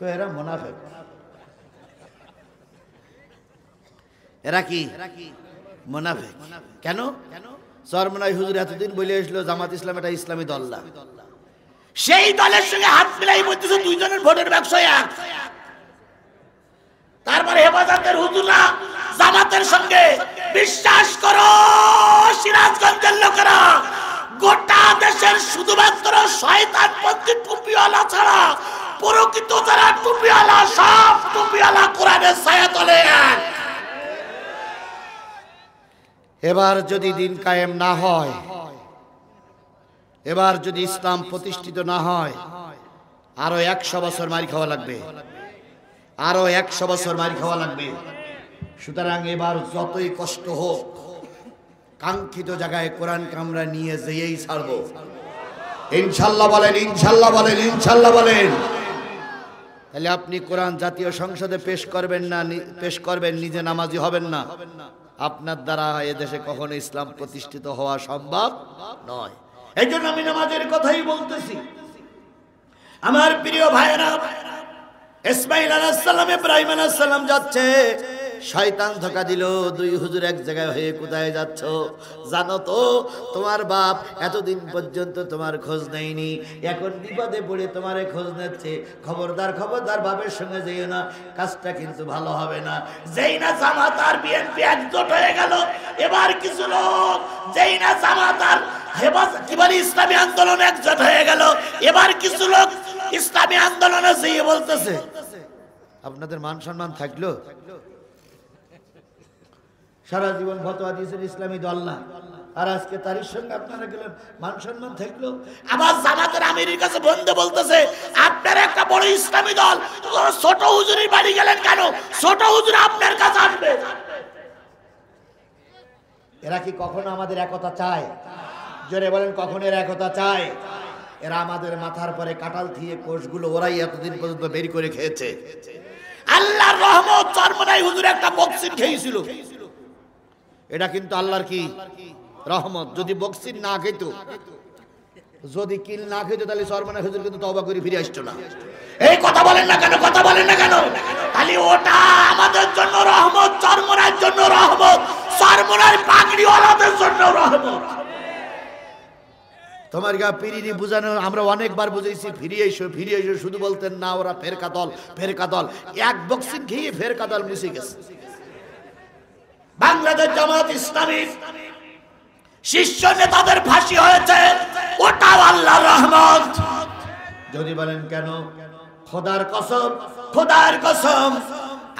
তো এরা মুনাফিক। এরা কি মুনাফিক? কেন? চরমনাই হুজুর এতদিন বলে আসলো জামাত ইসলাম এটা ইসলামী দল না, সেই দলের সঙ্গে হাত মিলাই বলতেছে দুইজনের ভোটের ব্যবসা এক। তারপরে হেফাজতের হুজুররা জামাতের সঙ্গে, বিশ্বাস করো সিরাজগঞ্জের লোকেরা, গোটা দেশের শুধুমাত্র শয়তানপন্থী টুপিওয়ালা ছাড়া প্রকৃত যারা টুপিওয়ালা, সব টুপিওয়ালা কোরআনের ছায়াতলে এক। এবার যদি দিন কায়েম না হয়, এবার যদি ইসলাম প্রতিষ্ঠিত না হয়, আরো 100 বছর মার খাওয়া লাগবে, আরো 100 বছর মার খাওয়া লাগবে। সুতরাং এবার যতই কষ্ট হোক, কাঙ্ক্ষিত জায়গায় কোরআনকে আমরা নিয়ে যেয়েই ছাড়বো ইনশাল্লাহ। বলেন ইনশাল্লাহ, বলেন ইনশাল্লাহ বলেন। তাহলে আপনি কোরআন জাতীয় সংসদে পেশ করবেন না, পেশ করবেন, নিজে নামাজি হবেন না, আপনার দ্বারা এদেশে কখনো ইসলাম প্রতিষ্ঠিত হওয়া সম্ভব নয়। এই জন্য আমি নামাজের কথাই বলতেছি। আমার প্রিয় ভাইয়েরা, ইসমাইল আলাইহিস সালাম, ইব্রাহিম আলাইহিস সালাম যাচ্ছে, শয়তান ধোঁকা দিল, দুই হুজুর এক জায়গায় হয়ে কোথায় যাচ্ছ? জানো তো তোমার বাপ এতদিন পর্যন্ত তোমার খোঁজ নেয়নি, এখন বিপদে পড়ে তোমারে খোঁজ নিচ্ছে। খবরদার, খবরদার, বাপের সঙ্গে যেও না, কাজটা কিন্তু ভালো হবে না। যেই না জামাত আর বিএনপি একজোট হয়ে গেল, এবার কিছু লোক, যেই না জামাত আর কি বলে ইসলামী আন্দোলন একজোট হয়ে গেল, এবার কিছু লোক ইসলামী আন্দোলনে যেয়ে বলতেছে আপনাদের মান সম্মান থাকলো, সারা জীবন ফতোয়া দিয়েছেন ইসলামী দল না, আর আজকে তারির সঙ্গে আপনারা গেলেন, মান সম্মান থাকলো। আবার জামাতের আমিরের কাছে বন্ধু বলতেছে আপনারা একটা বড় ইসলামী দল, ছোট হুজুরের বাড়ি গেলেন কেন? ছোট হুজুর আপনার কাছে আসবে। এরা কি কখনো আমাদের একতা চায়? জোরে বলেন, কখনো এরা একতা চায়? এরা আমাদের মাথার পরে কাটাল দিয়ে কোষগুলো ওরাই এতদিন পর্যন্ত বের করে খেয়েছে। আল্লাহর রহমত, চরমনাই হুজুর একটা বক্সিন খেয়েছিল, এটা কিন্তু আল্লাহর কি রহমত। যদি বক্সিন না খেত, যদি কিল না খেত, তাহলে চরমনাই হুজুর কিন্তু তওবা করে ফিরে আসতো না। এই কথা বলেন না কেন? কথা বলেন না কেন? তাহলে ওটা আমাদের জন্য রহমত, চরমনাইর জন্য রহমত, চরমনাইর পাগড়িওয়ালাদের জন্য রহমত। তোমার গা পিরিরি বুঝানো আমরা অনেকবার বুঝেছি, ফিরে এসো ফিরে এসো, শুধু বলতেন না ওরা ফেরকা দল, ফেরকা দল। এক বক্সিং খেয়ে ফেরকা দল মুছে গেছে। বাংলাদেশ জামাত ইসলামী শীর্ষ নেতাদের ফাঁসি হয়েছে, ওটাও আল্লাহর রহমত। যদি বলেন কেন? খোদার কসম, খোদার কসম,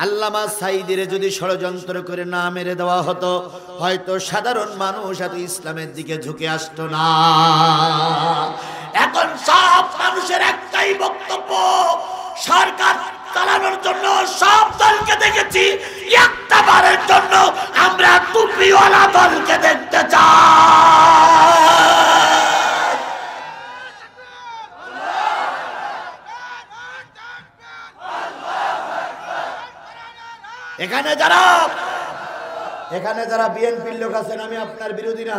আল্লামা সাইদিরে যদি ষড়যন্ত্র করে না মেরে দেওয়া হতো, হয়তো সাধারণ মানুষ এত ইসলামের দিকে ঝুঁকে আসতো না। এখন সব মানুষের একটাই বক্তব্য, সরকার চালানোর জন্য সব দলকে দেখেছি, একটা বারের জন্য আমরা টুপিওয়ালা দলকে দেখতে চাই। এখানে যারা বিএনপির লোক আছেন, আমি আপনার বিরোধী না,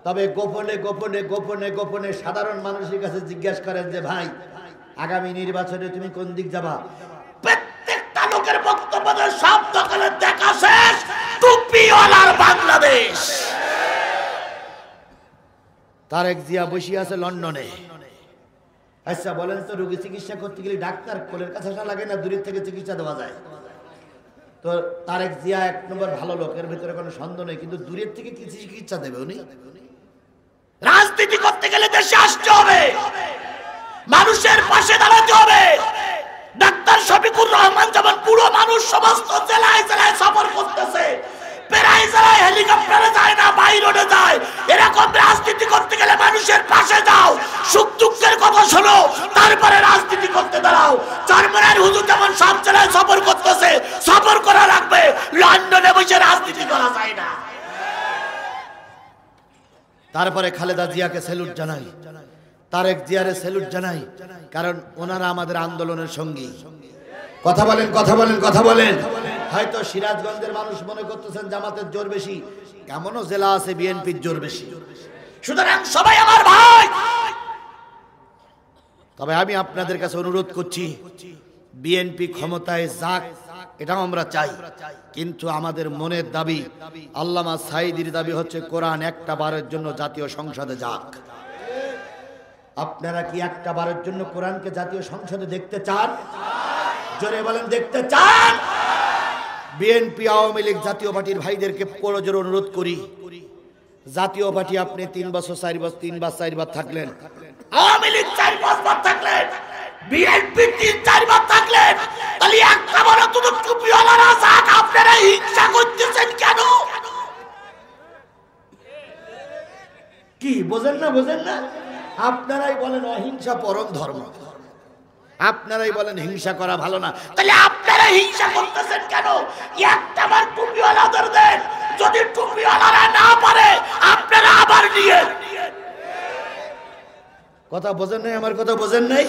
তবে গোপনে গোপনে গোপনে গোপনে সাধারণ মানুষের কাছে জিজ্ঞাসা করেন যে ভাই আগামী নির্বাচনে তুমি কোন দিক যাবা? প্রত্যেকটা লোকের বক্তব্য সব দখলে দেখা শেষ, টুপিওয়ালার বাংলাদেশ। তারেক জিয়া বসে আছে লন্ডনে। আচ্ছা বলেন তো, রোগী চিকিৎসা করতে গেলে ডাক্তার কোলের কাছে আসা লাগে না, দূরের থেকে চিকিৎসা দেওয়া যায়? তো তারেক জিয়া এক নম্বর ভালো লোক, এর ভিতরে কোনো সন্দেহ নেই, কিন্তু দূরের থেকে কি চিকিৎসা দেবে উনি? রাজনীতি করতে গেলে দেশে আসতে হবে, মানুষের পাশে দাঁড়াতে হবে। ডাক্তার শফিকুর রহমান যেমন পুরো মানুষ সমস্ত জেলায় জেলায় সফর করতেছে, প্রায় জেলায় হেলিকপ্টারে যায় না, বাই রোডে যায়, এরকম রাজনীতি করতে গেলে মানুষের পাশে যাও, সুখ দুঃখের কথা শোনো, তারপরে রাজনীতি করতে দাঁড়াও। চরমনাইয়ের হুজুর যেমন সব জেলায় সফর করতেছে, সফর করা লাগবে, লন্ডনে বসে রাজনীতি করা যায় না। তারপরে খালেদা জিয়াকে স্যালুট জানাই, তারেক জিয়ারে স্যালুট জানাই, কারণ ওনারা আমাদের আন্দোলনের সঙ্গী। কথা বলেন, কথা বলেন, কথা বলেন। হয়তো সিরাজগঞ্জের মানুষ মনে করতেছেন জামাতের জোর বেশি, এমনও জেলা আছে বিএনপির জোর বেশি। সুতরাং সবাই আমার ভাই। তবে আমি আপনাদের কাছে অনুরোধ করছি, বিএনপি ক্ষমতায় যাক, এটাও আমরা চাই, কিন্তু আমাদের মনের দাবি, আল্লামা সাঈদীর দাবি হচ্ছে কোরআন একটা বারের জন্য জাতীয় সংসদে যাক। আপনারা কি একটা বারের জন্য কোরআনকে জাতীয় সংসদে দেখতে চান? জোরে বলেন, দেখতে চান? বিএনপি, আওয়ামী লীগ, জাতীয় পার্টির ভাইদেরকে করজোরে অনুরোধ করি, জাতীয় পার্টি আপনি 3 বছর 4 বছর 3 বার 4 বার থাকলেন, আওয়ামী লীগ 4-5 বার থাকলেন, বিএনপি 3-4 বার থাকলেন, তাহলে একটা বড় তো টুপিওয়ালারা যাক, আপনারা হিংসা করতেছেন কেন? কি বোঝেন না? বোঝেন না? আপনারাই বলেন অহিংসা পরম ধর্ম, আপনারাই বলেন হিংসা করা ভালো না, তাহলে আপনারা হিংসা করতেছেন কেন? একটাবার টুপিওয়ালাদের দেন, যদি টুপিওয়ালারা না পারে আপনারা আবার নিয়ে। কথা বোঝেন নাই? আমার কথা বোঝেন নাই?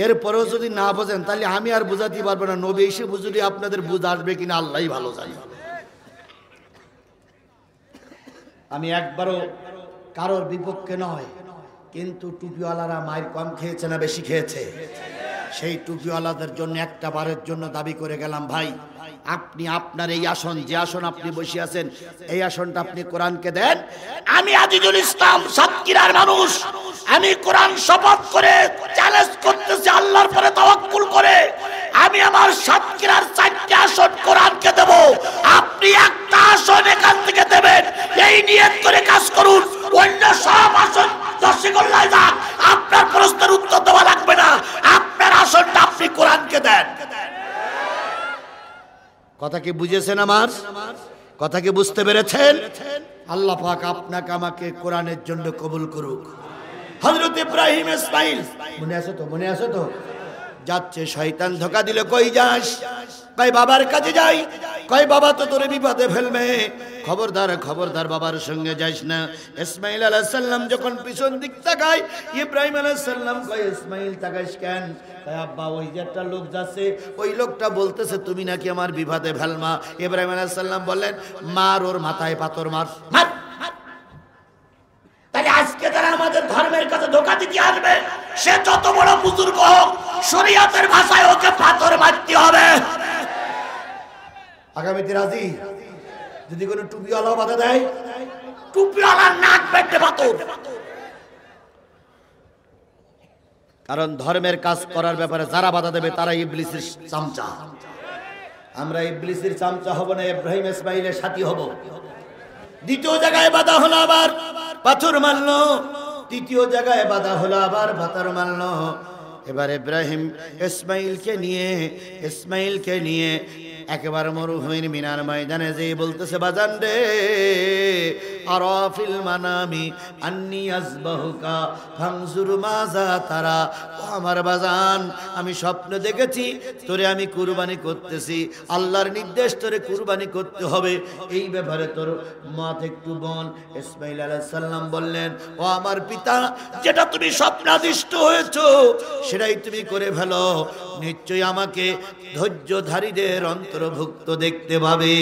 এরপরেও যদি না বোঝেন তাহলে আমি আর বুঝাতে পারবো না, নবী এসে বুঝলি আপনাদের বুঝ আসবে কিনা আল্লাহই ভালো জানে। আমি একবারও কারোর বিপক্ষে নয়, কিন্তু টুপিওয়ালারা মায়ের কম খেয়েছে না বেশি খেয়েছে? সেই টুপিওয়ালাদের জন্য একটা বারের জন্য দাবি করে গেলাম, ভাই আপনি আপনার এই আসন, যে আসন আপনি বসে আছেন, এই আসনটা আপনি কোরআনকে দেন। আমি আজিজুল ইসলাম সাতক্ষীরার মানুষ, আমি কোরআন শপথ করে চ্যালেঞ্জ করতেছি আল্লাহর পরে তাওয়াক্কুল করে, আমি আমার সাতক্ষীরার 4টি আসন কোরআনকে দেব, আপনি একটা আসন এখান থেকে দেবেন, এই নিয়ত করে কাজ করুন। অন্য সব আসন দর্শকল্লায় যাক, আপনার প্রশ্নের উত্তর দেওয়া লাগবে না, আপনার আসনটা আপনি কোরআনকে দেন। কথা কি বুঝেছেন? আমার কথা কি বুঝতে পেরেছেন? আল্লাহ পাক আপনাকে আমাকে কোরআনের জন্য কবুল করুক। হযরত ইব্রাহিম ইসমাইল, মনে আছে তো? মনে আছে তো? যাচ্ছে, শয়তান ধোঁকা দিল, কই যাস? কই বাবার কাছে যাই। কই বাবা তো তোরে বিপদে ফেলবে, খবরদার খবরদার বাবার সঙ্গে যাইস না। ইসমাইল আলাইহিস সালাম যখন পিছন দিক তাকায়, ইব্রাহিম আলাইহিস সালাম কয়, ইসমাইল তাকাইস কেন? কয় আব্বা ওই যে একটা লোক যাচ্ছে, ওই লোকটা বলতেছে তুমি নাকি আমার বিপদে ফেলমা। ইব্রাহিম আলাইহিস সালাম বললেন, মার ওর মাথায় পাথর মার, মার। তাহলে আজকে যারা আমাদের ধর্মের কাছে ধোঁকা দিতে আসবে, সে যত বড় বুজুর্গ হোক, শরীয়তের ভাষায় ওকে পাথর মারতে হবে। আগামীতে রাজি? যদি কোনো টুপিওয়ালা বাধা দেয়, টুপিওয়ালার নাক বেঁধে পাথর। কারণ ধর্মের কাজ করার ব্যাপারে যারা বাধা দেবে তারা ইবলিসের চামচা। আমরা ইবলিসের চামচা হব না, ইব্রাহিম ইসমাইলের সাথী হব। দ্বিতীয় জায়গায় বাধা হলো, আবার পাথর মারলো। তৃতীয় জায়গায় বাধা হলো, আবার পাথর মারলো। এবার ইব্রাহিম ইসমাইলকে নিয়ে একেবারে মরুভূমির মিনার ময়দানে যে বলতেছে, বাজান রে, আরাফিল মানামি আন্নি আযবাহুকা ফানজুর মাযা তারা। ও আমার বাজান, আমি স্বপ্ন দেখেছি তোরে আমি কুরবানি করতেছি, আল্লাহর নির্দেশ তোরে কুরবানি করতে হবে, এই ব্যাপারে তোর মত একটু বল। ইসমাইল আলাইহিস সালাম বললেন, ও আমার পিতা, যেটা তুমি স্বপ্নাদিষ্ট হয়েছো সেটাই তুমি করে ফেলো, নিশ্চয়ই আমাকে ধৈর্যধারীদের অন্তর্ভুক্ত দেখতে পাবে।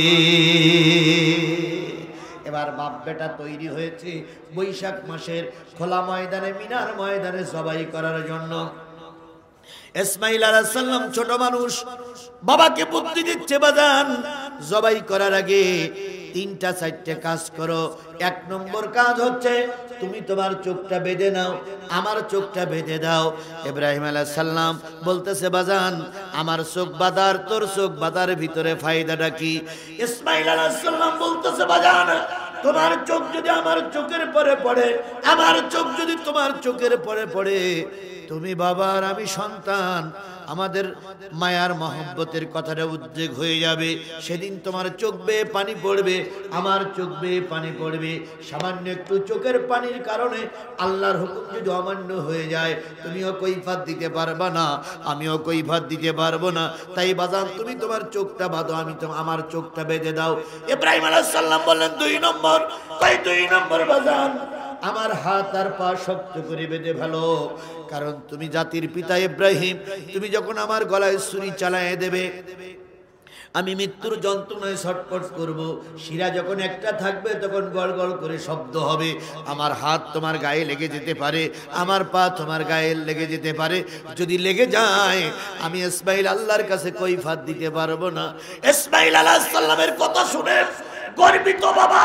এবার বাপ বেটা তৈরি হয়েছে বৈশাখ মাসের খোলা ময়দানে, মিনার ময়দানে জবাই করার জন্য। ইসমাইল আলাইহিস সালাম ছোট মানুষ, বাবাকে বুদ্ধি দিচ্ছে, বাজান জবাই করার আগে 3-4টে কাজ করো। 1 নম্বর কাজ হচ্ছে তুমি তোমার চোখটা বেঁধে নাও, আমার চোখটা বেঁধে দাও। ইব্রাহিম আলাইহিস সালাম বলতেছে, বাজান আমার চোখ বাঁধার তোর চোখ বাঁধার ভিতরে ফায়দাটা কি? ইসমাইল আলাইহিস সালাম বলতেছে, বাজান তোমার চোখ যদি আমার চোখের পরে পড়ে, আমার চোখ যদি তোমার চোখের পরে পড়ে, তুমি বাবা আর আমি সন্তান, আমাদের মায়ার মহব্বতের কথাটা উদ্বেগ হয়ে যাবে। সেদিন তোমার চোখ বেয়ে পানি পড়বে, আমার চোখ বেয়ে পানি পড়বে। সামান্য একটু চোখের পানির কারণে আল্লাহর হুকুম যদি অমান্য হয়ে যায়, তুমিও কৈফাত দিতে পারবা না, আমিও কৈফাত দিতে পারবো না। তাই বাজান তুমি তোমার চোখটা বাঁধো, আমি তো আমার চোখটা বেঁধে দাও। ইব্রাহিম আলাইহিস সালাম বললেন, 2 নম্বর। কই 2 নম্বর? বাজান আমার হাত আর পা শক্ত করে বেঁধে ফেলো, কারণ তুমি জাতির পিতা ইব্রাহিম, তুমি যখন আমার গলায় ছুরি চালায় দেবে, আমি মৃত্যুর যন্ত্রণায় ছটফট করব। শিরা যখন একটা থাকবে তখন গড় গড় করে শব্দ হবে। আমার হাত তোমার গায়ে লেগে যেতে পারে, আমার পা তোমার গায়ে লেগে যেতে পারে। যদি লেগে যায় আমি ইসমাইল আল্লাহর কাছে কৈফিয়ত দিতে পারবো না। ইসমাইল আলাইহিস সালামের কথা শুনে গর্বিত বাবা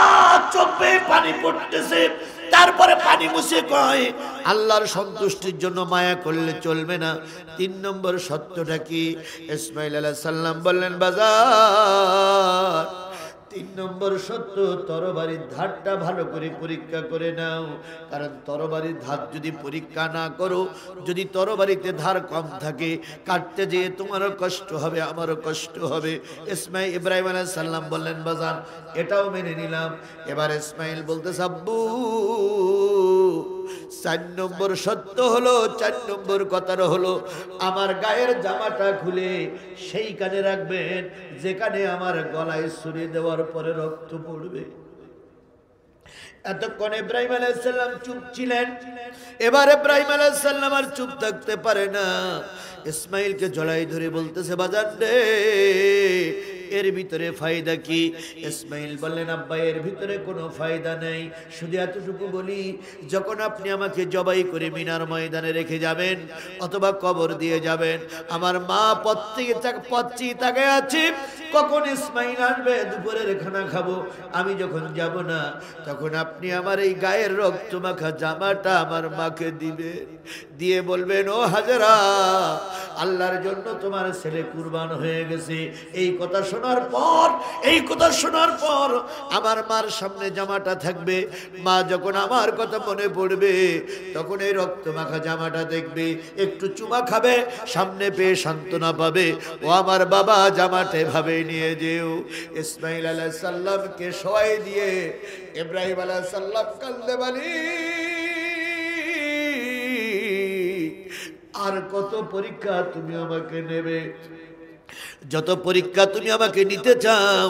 চোখ বেয়ে পানি পড়তেছে। তারপরে পানি মুছে কয়, আল্লাহর সন্তুষ্টির জন্য মায়া করলে চলবে না। 3 নম্বর সত্যটা কি? ইসমাইল আলাইহিস সালাম বললেন, বাজার 3 নম্বর সত্য, তরবারির ধারটা ভালো করে পরীক্ষা করে নাও। কারণ তরবারির ধার যদি পরীক্ষা না করো, যদি তরবারিতে ধার কম থাকে, কাটতে যেয়ে তোমারও কষ্ট হবে, আমারও কষ্ট হবে। ইব্রাহিম আলাইহিস সালাম বললেন, বাজার এটাও মেনে নিলাম। এবার ইসমাইল বলতেছে, আব্বু 4 নম্বর সত্য হলো, 4 নম্বর কথাটা হলো, আমার গায়ের জামাটা খুলে সেইখানে রাখবেন যেখানে আমার গলায় ছুরি দেওয়ার পরে রক্ত পড়বে। এতক্ষণ ইব্রাহিম আলাইহিস সালাম চুপ ছিলেন। এবার ইব্রাহিম আলাইহিস সালাম আর চুপ থাকতে পারে না, ইসমাইলকে জড়াই ধরে বলতেছে, বাজান রে এর ভিতরে ফায়দা কি? ইসমাইল বললেন, আব্বা এর ভিতরে কোনো ফায়দা নেই, শুধু এতটুকু বলি, যখন আপনি আমাকে জবাই করে মিনার ময়দানে রেখে যাবেন অথবা কবর দিয়ে যাবেন, আমার মা পথে তাকায় আছে কখন ইসমাইল আসবে, দুপুরের খানা খাবো। আমি যখন যাব না তখন আপনি আমার এই গায়ের রক্ত মাখা জামাটা আমার মাকে দিবেন, দিয়ে বলবেন, ও হাজেরা আল্লাহর জন্য তোমার ছেলে কুরবান হয়ে গেছে। এই কথা শোনার পর আমার মার সামনে জামাটা থাকবে। মা যখন আমার কথা মনে পড়বে তখন এই রক্ত মাখা জামাটা দেখবে, একটু চুমা খাবে, সামনে পেয়ে সান্ত্বনা পাবে। ও আমার বাবা জামাটা এভাবে নিয়ে যেও। ইসমাইল আলাইহিস সালামকে শোয়াই দিয়ে ইব্রাহিম আলাইহিস সালাম কান্দে বলি, আর কত পরীক্ষা তুমি আমাকে নেবে? যত পরীক্ষা তুমি আমাকে নিতে চাও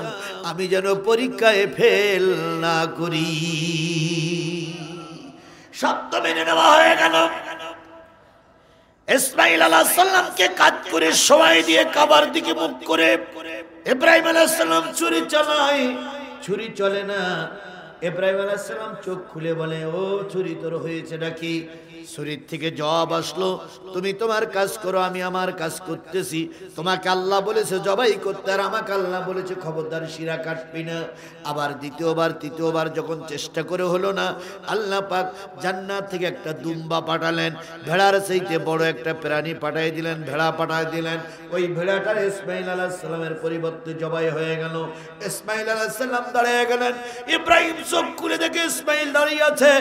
আমি যেন পরীক্ষায় ফেল না করি। সত্য মেনে নেওয়া হয়ে গেল। ইসমাইল আলাইহিস সালামকে কাজ করে শোয়াই দিয়ে কাবার দিকে মুখ করে ইব্রাহিম আলাইহিস সালাম ছুরি চালায়, ছুরি চলে না। ইব্রাহিম আলাইহিস সালাম চোখ খুলে বলে, ও ছুরি তোর হয়েছে নাকি? ছুরির থেকে জবাব আসলো, তুমি তোমার কাজ করো, আমি আমার কাজ করতেছি। তোমাকে আল্লাহ বলেছে জবাই করতে, আর আমাকে আল্লাহ বলেছে খবরদার শিরা কাটবি না। আবার দ্বিতীয়বার তৃতীয়বার যখন চেষ্টা করে হলো না, আল্লাহ পাক জান্নাত থেকে একটা দুম্বা পাঠালেন, ভেড়ার চাইতে বড় একটা প্রাণী পাঠাই দিলেন, ভেড়া পাঠাই দিলেন। ওই ভেড়াটার ইসমাইল আলাইহিস সালামের পরিবর্তে জবাই হয়ে গেল। ইসমাইল আলাইহিস সালাম দাঁড়িয়ে গেলেন। ইব্রাহিম চোখ খুলে দেখে ইসমাইল দাঁড়িয়ে আছে।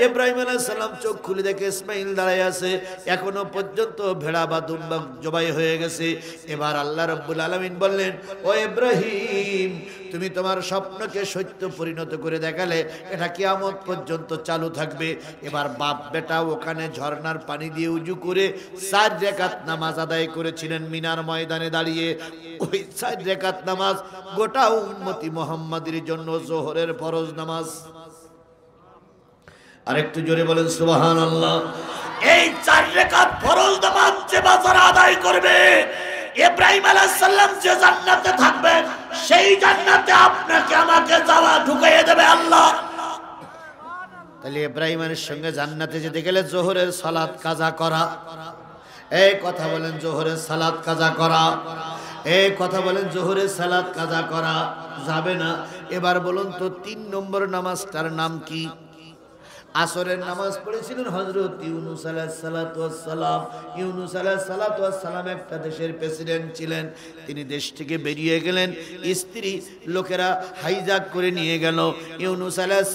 ইব্রাহিম আলাইহিস সালাম চোখ খুলে দেখে ইসমাইল দাঁড়িয়ে আছে। এখনো পর্যন্ত ভেড়া বা দুম্বা জবাই হয়ে গেছে। এবার আল্লাহ রাব্বুল আলামিন বললেন, ও ইব্রাহিম তুমি তোমার স্বপ্নকে সত্য পরিণত করে দেখালে, এটা কিয়ামত পর্যন্ত চালু থাকবে। এবার বাপ বেটা ওখানে ঝর্ণার পানি দিয়ে উজু করে 4 রাকাত নামাজ আদায় করেছিলেন মিনার ময়দানে দাঁড়িয়ে। ওই 4 রাকাত নামাজ গোটা উম্মতি মুহাম্মাদের জন্য যোহরের ফরজ নামাজ। আরেকটু জোরে বলেন সুবহানাল্লাহ। এই 4 রাকাত ফরজ নামাজ যে বাজার আদায় করবে, ইব্রাহিম আলাইহিস সালাম যে জান্নাতে থাকবেন সেই জান্নাতে আপনাকে আমাকে যাওয়া ঢুকিয়ে দেবে আল্লাহ। তাহলে ইব্রাহিমের সঙ্গে জান্নাতে যেতে গেলে যোহরের সালাত কাজা করা। এই কথা বলেন যোহরের সালাত কাজা করা। এই কথা বলেন যোহরের সালাত কাজা করা যাবে না। এবার বলুন তো 3 নম্বর নামাজটার নাম কি? আসরের নামাজ পড়েছিলেন হযরত ইউনূস আলাইহিস সালাতু ওয়াস সালাম। ইউনূস আলাইহিস সালাতু ওয়াস সালাম একটা দেশের প্রেসিডেন্ট ছিলেন। তিনি দেশ থেকে বেরিয়ে গেলেন, স্ত্রী লোকেরা হাইজ্যাক করে নিয়ে গেল ইউনূস আলাইহিস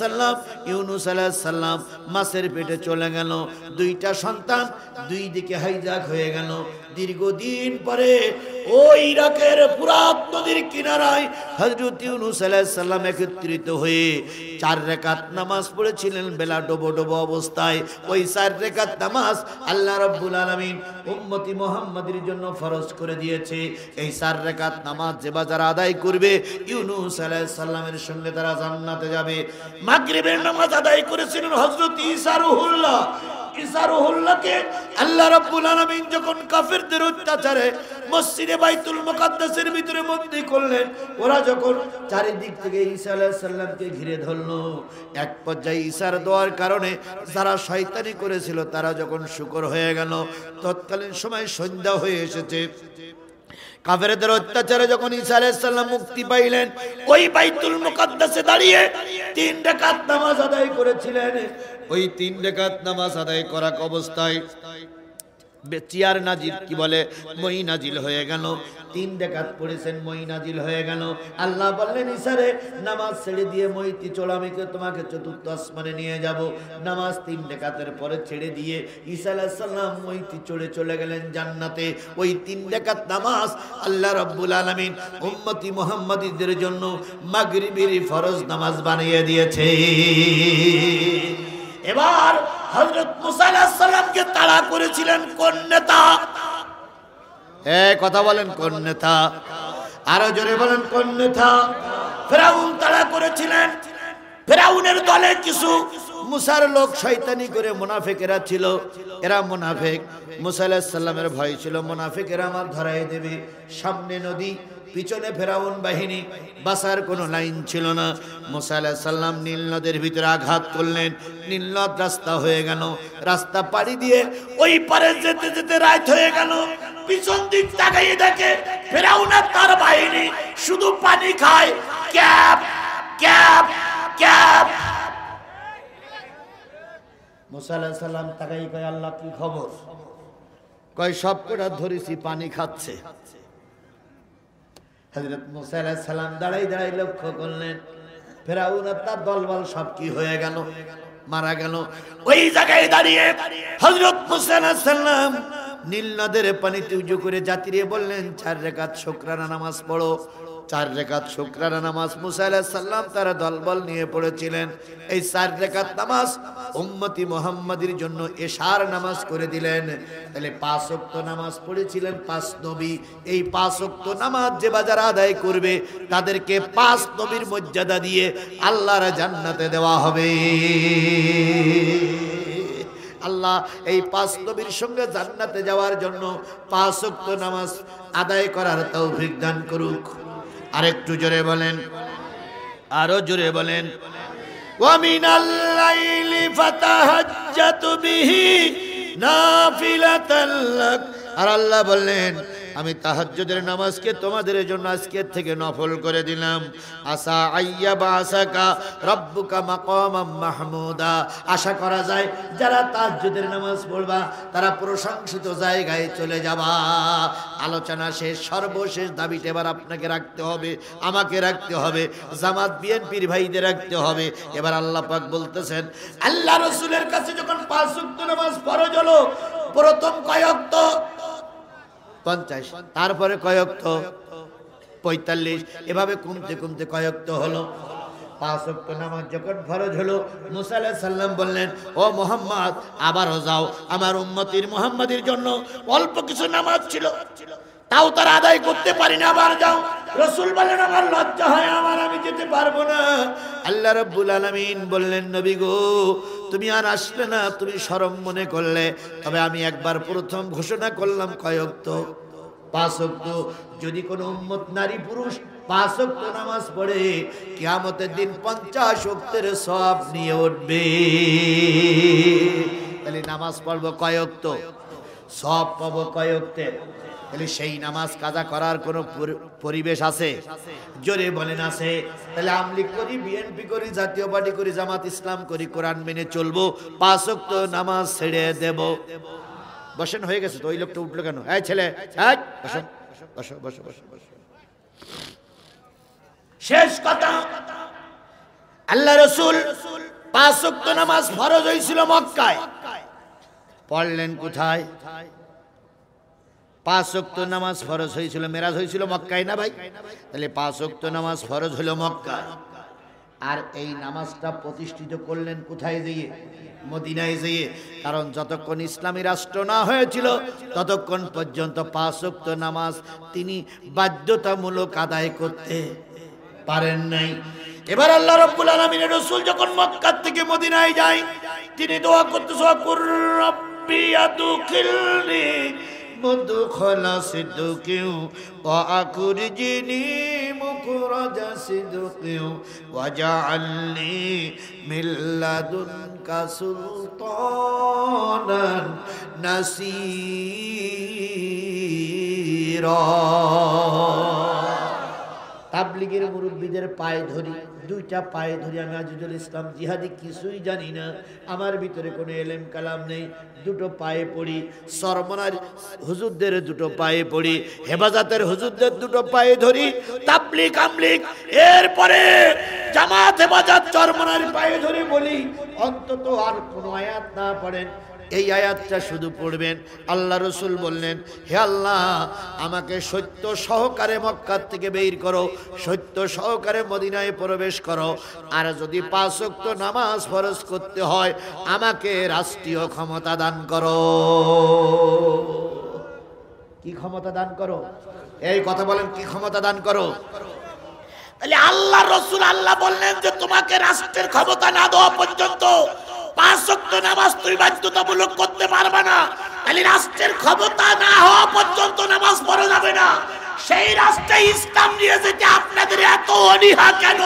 সালাম মাছের পেটে চলে গেল। 2টা সন্তান 2 দিকে হাইজ্যাক হয়ে গেল। দীর্ঘদিন পরে ওই ইরাকের ফুরাত নদীর কিনারায় হযরত ইউনূস আলাইহিস সালাম একত্রিত হয়ে 4 রাকাত নামাজ পড়েছিলেন বেলা ডোবো ডোবো অবস্থায়। ওই 4 রাকাত নামাজ আল্লাহ রাব্বুল আলামিন উম্মতি মুহাম্মাদের জন্য ফরজ করে দিয়েছে। এই 4 রাকাত নামাজ যে যারা আদায় করবে ইউনূস আলাইহিস সালামের সঙ্গে তারা জান্নাতে যাবে। মাগরিবের নামাজ আদায় করেছিলেন হযরত ঈসা রুহুল্লাহ। ইসারুহুল্লাহকে আল্লাহ রাব্বুল আলামিন যখন কাফেরদের অত্যাচারে মসজিদে বাইতুল মুকাদ্দাসের ভিতরে বন্দী করলেন, ওরা যখন চারিদিক থেকে ঈসা আলাইহিস সালামকে ঘিরে ধরলো, এক পর্যায়ে ঈসার দোয়ার কারণে যারা শয়তানি করেছিল তারা যখন শুকর হয়ে গেল, তৎকালীন সময় সন্ধ্যা হয়ে এসেছে। কাফেরদের অত্যাচারে যখন ঈসা আলাইহিস সালাম মুক্তি পাইলেন, ওই বাইতুল মুকাদ্দাসে দাঁড়িয়ে 3 রাকাত নামাজ আদায় করেছিলেন। ওই 3 রাকাত নামাজ আদায় করা অবস্থায় চিয়ার নাজিল কি বলে মই নাজিল হয়ে গেল। 3 রাকাত পড়েছেন, মই নাজিল হয়ে গেল। আল্লাহ বললেন ঈসারে নামাজ ছেড়ে দিয়ে মইতি চলো, আমি তোমাকে চতুর্থ আসমানে নিয়ে যাব। নামাজ 3 রাকাতের পরে ছেড়ে দিয়ে ঈসা আলাইহিস সালাম মইতি চড়ে চলে গেলেন জান্নাতে। ওই 3 রাকাত নামাজ আল্লাহ রাব্বুল আলামিন উম্মতি মুহাম্মাদীদের জন্য মাগরিবের ফরজ নামাজ বানিয়ে দিয়েছে। এবার হযরত মুসা আলাইহিস সালামকে তাড়া করেছিলেন কোন নেতা? কথা বলেন, কোন নেতা? আরো জোরে বলেন, কোন নেতা? ফেরাউন তাড়া করেছিলেন। ফেরাউনের দলে কিছু মুসার লোক শয়তানি করে মুনাফিকেরা ছিল। এরা মুনাফিক, মুসা আলাইহিস সালামের ভয় ছিল মুনাফিকেরা আমার ধরাই দেবে। সামনে নদী, পিছনে ফেরাউন বাহিনী, বাসার কোনো লাইন ছিল না। মুসা আলাইহিস সালাম নীল নদের ভিতরে আঘাত করলেন, নীল নদ রাস্তা হয়ে গেল। রাস্তা পাড়ি দিয়ে ওই পারে যেতে যেতে রাত হয়ে গেল। পিছন দিক তাকাইয়ে দেখে ফেরাউন আর তার বাহিনী শুধু পানি খায়, ক্যাপ ক্যাপ ক্যাপ। মুসা আলাইহিস সালাম তাকাই কয় আল্লাহ কি খবর? কয় সব কটা ধরেছি পানি খাচ্ছে। হযরত মুসা আলাইহিস সালাম দাঁড়াই দাঁড়াই লক্ষ্য করলেন ফেরাউন আর তার দলবল সব কি হয়ে গেল, মারা গেল। ওই জায়গায় দাঁড়িয়ে হযরত মুসা আলাইহিস সালাম নীল নদের পানিতে উজু করে জাতিরে বললেন 4 রাকাত শুকরানা নামাজ পড়ো। 4 রাকাত শুকরানা নামাজ মুসা আলাইহিস সালাম তার দলবল নিয়ে পড়েছিলেন। এই 4 রাকাত নামাজ উম্মতি মুহাম্মাদীর জন্য এশার নামাজ করে দিলেন। তাহলে 5 ওয়াক্ত নামাজ পড়েছিলেন 5 নবী। এই 5 ওয়াক্ত নামাজ যে বাজার আদায় করবে তাদেরকে 5 নবীর মর্যাদা দিয়ে আল্লাহর জান্নাতে দেওয়া হবে। আল্লাহ এই 5 নবীর সঙ্গে জান্নাতে যাওয়ার জন্য 5 ওয়াক্ত নামাজ আদায় করার তৌফিক দান করুক। আরেকটু জোরে বলেন, আরো জোরে বলেন। ওয়া মিনাল লাইলি ফাতাহাজ্জাতু বিহি নাফিলাতাল লাক। আর আল্লাহ বললেন আমি তাহাজ্জুদের নামাজকে তোমাদের জন্য আজকের থেকে নফল করে দিলাম। আসা আইয়া বাসাকা রব্বুকা মাকামাম মাহমুদা। আশা করা যায় যারা তাহাজ্জুদের নামাজ পড়বা তারা প্রশংসিত জায়গায় চলে যাবা। আলোচনা শেষ, সর্বশেষ দাবিটা এবার আপনাকে রাখতে হবে, আমাকে রাখতে হবে, জামাত বিএনপির ভাইদের রাখতে হবে। এবার আল্লাহ পাক বলতেছেন আল্লাহ রাসূলের কাছে যখন 5 ওয়াক্ত নামাজ ফরজ হলো, প্রথম কয় ওয়াক্ত? 50। তারপরে কয় ওয়াক্ত? 45। এভাবে কমতে কমতে কয় ওয়াক্ত হলো? 5 ওয়াক্ত নামাজ যখন ফরজ হলো, মুসা আলাইহিস সালাম বললেন ও মুহাম্মদ আবারও যাও, আমার উম্মতির মুহাম্মাদির জন্য অল্প কিছু নামাজ ছিল তাও তারা আদায় করতে পারি না, আবার যাও। রাসূল বলেন আমার লজ্জা হয়, আমি যেতে পারবো না। আল্লাহ রাব্বুল আলামিন বললেন নবী গো তুমি আর আসলে না, তুমি শরম মনে করলে। তবে আমি একবার প্রথম ঘোষণা করলাম কয় ওয়াক্ত? 5 ওয়াক্ত। যদি কোনো উম্মত নারী পুরুষ 5 ওয়াক্ত নামাজ পড়ে কিয়ামতের দিন 50 ওয়াক্তের সওয়াব নিয়ে উঠবে। তাহলে নামাজ পড়বো কয় ওয়াক্ত? সওয়াব পাবো কয় ওয়াক্তে? তাহলে সেই নামাজ কাজা করার কোনো পরিবেশ আছে? জোরে বলেন আছে। তাহলে আমলিগ করি, বিএনপি করি, জাতীয় পার্টি করি, জামাত ইসলাম করি, কোরআন মেনে চলবো, 5 ওয়াক্ত নামাজ ছেড়ে দেব। বসেন, হয়ে গেছে তো। ওই লোকটা উঠলো কেন? এই ছেলে বসো বসো বসো বসো বসো। শেষ কথা, আল্লাহ রাসূল 5 ওয়াক্ত নামাজ ফরজ হয়েছিল মক্কায়, পড়লেন কোথায়? 5 ওয়াক্ত নামাজ ফরজ হয়েছিল, মেরাজ হয়েছিল মক্কায় না ভাই? তাহলে 5 ওয়াক্ত নামাজ ফরজ হলো মক্কায়। আর এই নামাজটা প্রতিষ্ঠিত করলেন কোথায় যেয়ে? মদিনায় যেয়ে। কারণ যতক্ষণ ইসলামী রাষ্ট্র না হয়েছিল ততক্ষণ পর্যন্ত 5 ওয়াক্ত নামাজ তিনি বাধ্যতামূলক আদায় করতে পারেন নাই। এবার আল্লাহ রাব্বুল আলামিনের রাসূল যখন মক্কা থেকে মদিনায় যায়, তিনি দোয়া করতেছেন, কুর রাব্বি আদখিলনি মুদখালা সিদকিন ওয়া আখরিজনি মুখরাজা সিদকিন ওয়াজআলনি মিন লাদুনকা সুলতানান নাসীরা। তাবলীগের মুরব্বীদের পায়ে ধরি, দুইটা পায়ে ধরি, আমি আজিজুল ইসলাম জিহাদি কিছুই জানি না, আমার ভিতরে কোনো এলেম কালাম নেই, দুটো পায়ে পড়ি, সরমনার হুজুরদের দুটো পায়ে পড়ি, হেফাজতের হুজুরদের দুটো পায়ে ধরি, তাবলীগ আমলিগ এরপরে জামাত হেফাজত চরমনার পায়ে ধরে বলি, অন্তত আর কোনো আয়াত না পড়েন, এই আয়াতটা শুধু পড়বেন। আল্লাহ রসুল বললেন, হে আল্লাহ, আমাকে সত্য সহকারে মক্কা থেকে বের করো, সত্য সহকারে মদিনায় প্রবেশ করো, আর যদি 5 ওয়াক্ত নামাজ ফরজ করতে হয় আমাকে রাষ্ট্রীয় ক্ষমতা দান করো। কি ক্ষমতা দান করো? এই কথা বলেন, কি ক্ষমতা দান করো? তাহলে আল্লাহ রসুল আল্লাহ বললেন যে তোমাকে রাষ্ট্রের ক্ষমতা না দেওয়া পর্যন্ত 5 ওয়াক্ত নামাজ তুমি বাধ্যতামূলক করতে পারবে না। তাহলে রাষ্ট্রের ক্ষমতা না হওয়া পর্যন্ত নামাজ পড়া যাবে না। সেই রাষ্ট্রে ইসলাম নিয়ে যেতে আপনাদের এত অনীহা কেন?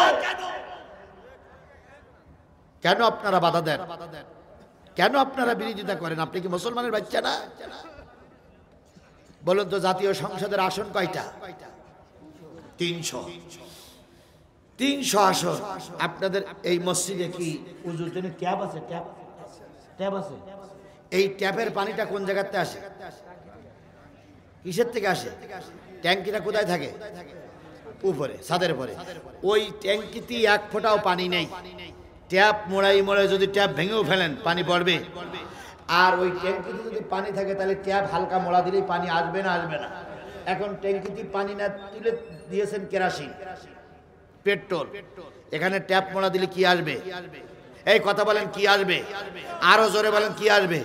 কেন আপনারা বাধা দেন? কেন আপনারা বিরোধিতা করেন? আপনি কি মুসলমানের বাচ্চা না? বলুন তো, জাতীয় সংসদের আসন কয়টা? 300 আসন। আপনাদের এই মসজিদে কি উজুর জন্য ট্যাপ আছে? ট্যাপ আছে। এই ট্যাপের পানিটা কোন জায়গাতে আসে? কিসের থেকে আসে? ট্যাঙ্কিটা কোথায় থাকে? উপরে, ছাদের পরে। ওই ট্যাঙ্কিতে 1 ফোঁটাও পানি নেই। ট্যাপ মোড়াই যদি ট্যাপ ভেঙেও ফেলেন পানি পড়বে। আর ওই ট্যাঙ্কিতে যদি পানি থাকে তাহলে ট্যাপ হালকা মোড়া দিলেই পানি আসবে না? আসবে না। এখন ট্যাঙ্কিতে পানি না তুলে দিয়েছেন কেরাসিন, পেট্রোল, এখানে ট্যাপ মোড়া দিলে কি আসবে? এই কথা বলেন, কি আসবে? আরো জোরে বলেন, কি আসবে?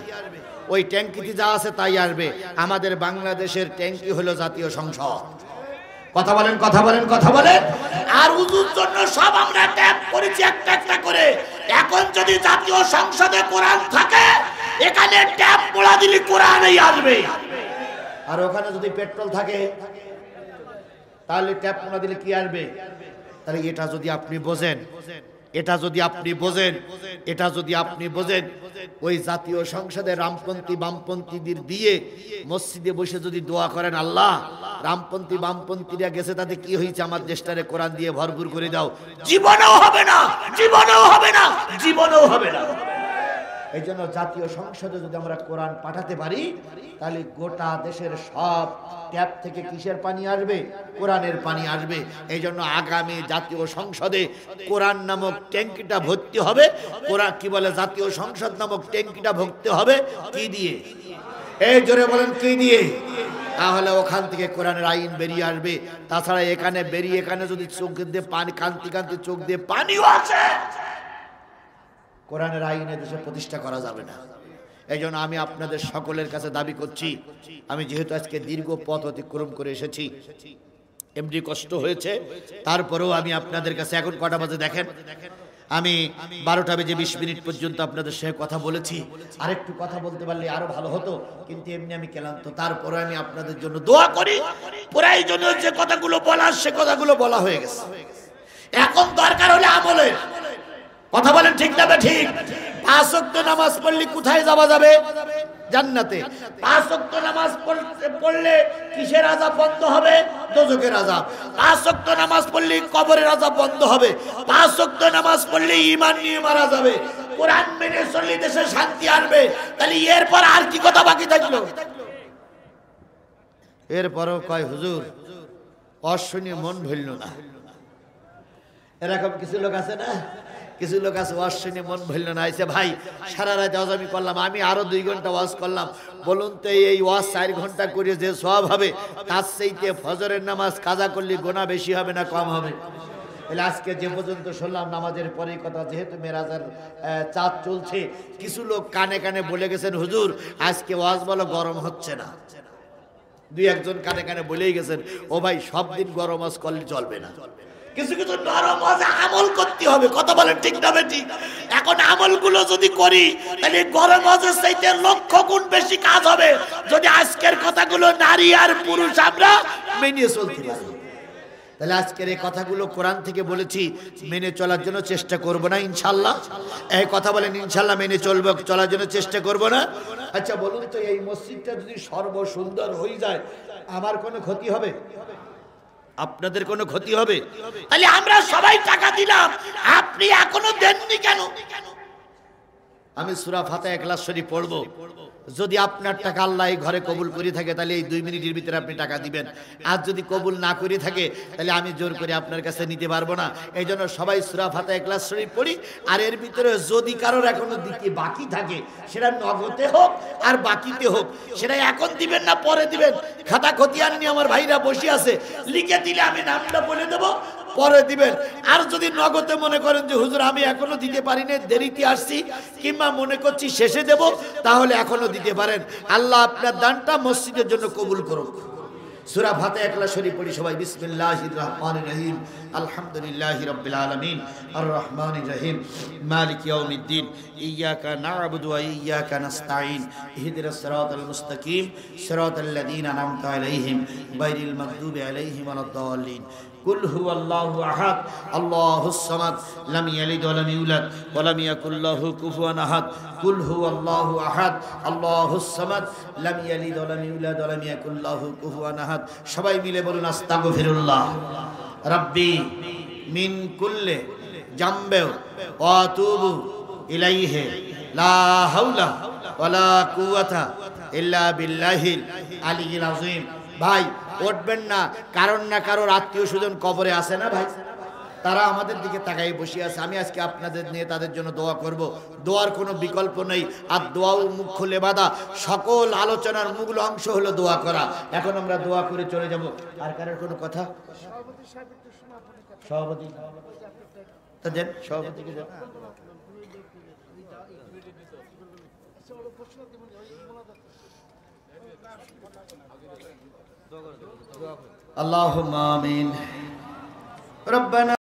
ওই ট্যাঙ্কিতে যা আছে তাই আসবে। আমাদের বাংলাদেশের ট্যাঙ্কি হলো জাতীয় সংসদ। কথা বলেন, কথা বলেন, কথা বলেন। আর উজুর জন্য সব আমরা ট্যাপ করেছি একটা একটা করে। এখন যদি জাতীয় সংসদে কোরআন থাকে, এখানে ট্যাপ মোড়া দিলে কোরআনই আসবে। আর ওখানে যদি পেট্রোল থাকে তাহলে ট্যাপ মোড়া দিলে কি আসবে? তাহলে এটা যদি আপনি বোঝেন, ওই জাতীয় সংসদে রামপন্থী বামপন্থীদের দিয়ে মসজিদে বসে যদি দোয়া করেন, আল্লাহ রামপন্থী বামপন্থীরা গেছে, তাতে কি হয়েছে, আমার দেশটারে কোরআন দিয়ে ভরপুর করে দাও, জীবনেও হবে না, জীবনেও হবে না, জীবনেও হবে না। এই জন্য জাতীয় সংসদে যদি আমরা কোরআন পাঠাতে পারি, তাহলে গোটা দেশের সব ট্যাপ থেকে কিসের পানি আসবে? কোরআনের পানি আসবে। এই জন্য আগামী জাতীয় সংসদে কোরআন নামক ট্যাঙ্কিটা ভর্তি হবে। কোরআন কি বলে? জাতীয় সংসদ নামক ট্যাঙ্কিটা ভর্তি হবে কি দিয়ে? এই জোরে বলেন, কি দিয়ে? তাহলে ওখান থেকে কোরআনের আইন বেরিয়ে আসবে। তাছাড়া এখানে বেরিয়ে, এখানে যদি চোখ দিয়ে পানি, কান্তি কান্তি চোখ দিয়ে পানিও আছে, কোরআনের আইনে দেশে প্রতিষ্ঠা করা যাবে না। এই জন্য আমি আপনাদের সকলের কাছে দাবি করছি, আমি যেহেতু আজকে দীর্ঘ পথ অতিক্রম করে এসেছি, এমনি কষ্ট হয়েছে, তারপরেও আমি আপনাদের কাছে, এখন কটা বাজে দেখেন, আমি 12:20 পর্যন্ত আপনাদের সাথে কথা বলেছি। আরেকটু কথা বলতে পারলে আরো ভালো হতো, কিন্তু এমনি আমি ক্লান্ত। তারপরে আমি আপনাদের জন্য দোয়া করি। প্রয়োজনীয় যে কথাগুলো বলার, সে কথাগুলো বলা হয়ে গেছে। এখন দরকার হলে আমলের। কথা বলেন, ঠিক না ঠিক? 5 ওয়াক্ত নামাজ পড়লে কোথায় যাওয়া যাবে? জান্নাতে। 5 ওয়াক্ত নামাজ পড়লে কিসের আযাব বন্ধ হবে? দোজখের আযাব। 5 ওয়াক্ত নামাজ পড়লে কবরের আযাব বন্ধ হবে। 5 ওয়াক্ত নামাজ পড়লে ঈমান নিয়ে মারা যাবে। কোরআন মেনে চললে দেশে শান্তি আসবে। তাহলে এরপর আর কি কথা বাকি থাকলো? এরপরও কয়, হুজুর অশ্বনী মন ভুলল না। এরকম কিছু লোক আছে না? কিছু লোক আছে ওয়াজ শুনে মন ভুলল না, আইসে ভাই সারা রাত ওয়াজ আমি করলাম, আমি আরো 2 ঘন্টা ওয়াজ করলাম। বলুন তো, এই ওয়াজ 4 ঘন্টা করে যে সওয়াব হবে, তার চাইতে ফজরের নামাজ কাজা করলে গুনাহ বেশি হবে না কম হবে? তাহলে আজকে যে পর্যন্ত শুনলাম নামাজের পরে কথা, যেহেতু মেরাজের চাঁদ চলছে, কিছু লোক কানে কানে বলে গেছেন, হুজুর আজকে ওয়াজ বলো গরম হচ্ছে না। 2-1 জন কানে কানে বলেই গেছেন, ও ভাই সব দিন গরম ওয়াজ করলে চলবে না। কিছু কিছু নরম আছে, আমল করতে হবে। কথা বলেন ঠিক না ঠিক? এখন আমলগুলো যদি করি তাহলে গরম হজের চাইতে লক্ষ গুণ বেশি কাজ হবে যদি আজকের কথাগুলো নারী আর পুরুষ আমরা মেনে চলতে পারি। তাহলে আজকের এই কথাগুলো কোরআন থেকে বলেছি, মেনে চলার জন্য চেষ্টা করব না ইনশাল্লাহ? এই কথা বলেন ইনশাল্লাহ মেনে চলবো, চলার জন্য চেষ্টা করব না? আচ্ছা বলুন তো, এই মসজিদটা যদি সর্বসুন্দর হয়ে যায় আমার কোনো ক্ষতি হবে? আপনাদের কোনো ক্ষতি হবে? তাহলে আমরা সবাই টাকা দিলাম, আপনি এখনো দেননি কেন? আমি সূরা ফাতিহা ইখলাস শরীফ পড়বো, যদি আপনার টাকা আল্লাহ এই ঘরে কবুল করে থাকে তাহলে এই 2 মিনিটের ভিতরে আপনি টাকা দিবেন। আর যদি কবুল না করে থাকে তাহলে আমি জোর করে আপনার কাছে নিতে পারবো না। এই জন্য সবাই সূরা ফাতিহা ইখলাস শরীফ পড়ি। আর এর ভিতরে যদি কারোর এখনো দিতে বাকি থাকে, সেটা নগদে হোক আর বাকিতে হোক, সেটা এখন দিবেন না পরে দিবেন। খাতা খতিয়ান নিয়ে আমার ভাইরা বসে আছে, লিখে দিলে আমি নামটা বলে দেবো, পরে দিবেন। আর যদি নগদে মনে করেন যে হুজুর আমি এখনো দিতে পারিনি, দেরিতে আসছি, কিংবা মনে করছি শেষে দেব, তাহলে এখনো দিতে পারেন। আল্লাহ আপনার দানটা মসজিদের জন্য কবুল করুক। সূরা ফাতিহা ইখলাস শরীফ পড়ি সবাই। বিসমিল্লাহির রহমানির রহিম, আলহামদুলিল্লাহি রাব্বিল আলামিন, আর রহমানির রহিম, মালিক ইয়াউমিদ্দিন, ইয়্যাকা না'বুদু ওয়া ইয়্যাকা নাস্তাঈন, ইহদিনাস সিরাতাল মুস্তাকিম, সিরাতাল লাযীনা আন'আমতা আলাইহিম গায়রিল মাগদুবি আলাইহিম ওয়ালাদ-দাল্লিন। কুল হুয়াল্লাহু আহাদ, আল্লাহুস সামাদ, লাম ইয়ালিদ ওয়া লাম ইউলাদ ওয়া লাম ইয়াকুল লাহু কুফুয়ান আহাদ। কুল হুয়াল্লাহু আহাদ, আল্লাহুস সামাদ, লাম ইয়ালিদ ওয়া লাম ইউলাদ ওয়া লাম ইয়াকুল লাহু কুফুয়ান আহাদ। সবাই মিলে বলুন আস্তাগফিরুল্লাহ রাব্বি মিন কুল্লি জামবে ওয়া আতুবু ইলাইহি, লা হাওলা ওয়া লা কুওয়াতা ইল্লা বিল্লাহিল আলিয়্যিল আযীম। ভাই উঠবেন না, কারণ না কারোর আত্মীয় স্বজন কবরে আছে না ভাই, তারা আমাদের দিকে তাকাই বসে আছে। আমি আজকে আপনাদের নিয়ে তাদের জন্য দোয়া করব। দোয়ার কোনো বিকল্প নেই। আর দোয়াও মুখ্য লেবাদা, সকল আলোচনার মূল অংশ হলো দোয়া করা। এখন আমরা দোয়া করে চলে যাব। আর কারোর কোনো কথা? সভাপতি তা দেন, সভাপতিকে দেন। আল্লাহুম্মা আমিন। রব্বানা